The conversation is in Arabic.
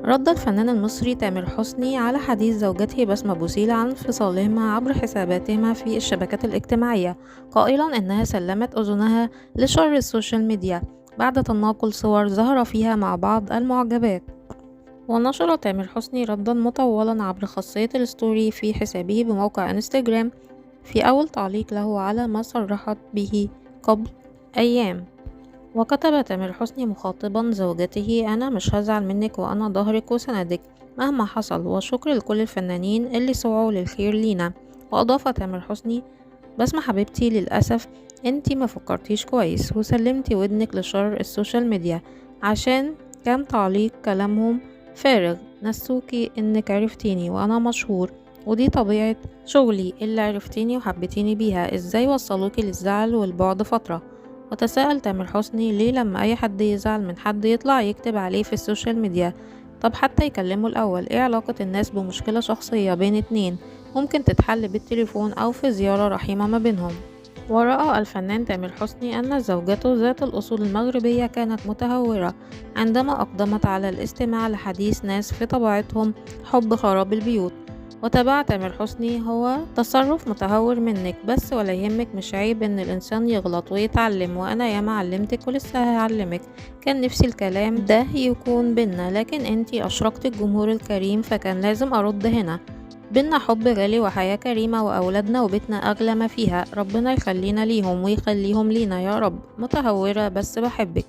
رد الفنان المصري تامر حسني على حديث زوجته بسمة بوسيل عن انفصالهما عبر حساباتهما في الشبكات الاجتماعية، قائلا إنها سلمت أذنها لشر السوشيال ميديا بعد تناقل صور ظهر فيها مع بعض المعجبات. ونشر تامر حسني ردا مطولا عبر خاصية الستوري في حسابه بموقع انستجرام، في أول تعليق له على ما صرحت به قبل أيام. وكتب تامر حسني مخاطبا زوجته: أنا مش هزعل منك وأنا ظهرك وسندك مهما حصل، وشكر لكل الفنانين اللي سعوا للخير لينا. وأضاف تامر حسني: بسمة حبيبتي، للأسف انتي ما فكرتيش كويس وسلمتي ودنك لشر السوشيال ميديا عشان كان تعليق كلامهم فارغ. نسوكي انك عرفتيني وانا مشهور، ودي طبيعة شغلي اللي عرفتيني وحبيتيني بيها، ازاي وصلوكي للزعل والبعد فترة؟ وتساءل تامر حسني: ليه لما اي حد يزعل من حد يطلع يكتب عليه في السوشيال ميديا؟ طب حتى يكلمه الاول، ايه علاقة الناس بمشكلة شخصية بين اتنين ممكن تتحل بالتليفون او في زيارة رحيمة ما بينهم؟ ورأى الفنان تامر حسني أن زوجته ذات الأصول المغربية كانت متهورة عندما أقدمت على الاستماع لحديث ناس في طبيعتهم حب خراب البيوت. وتابع تامر حسني: هو تصرف متهور منك بس ولا يهمك، مش عيب ان الانسان يغلط ويتعلم، وانا ياما علمتك ولسه هعلمك. كان نفسي الكلام ده يكون بينا، لكن انتي اشركت الجمهور الكريم فكان لازم ارد هنا. بينا حب غالي وحياة كريمة وأولادنا وبيتنا أغلى ما فيها، ربنا يخلينا ليهم ويخليهم لينا يا رب. متهورة بس بحبك.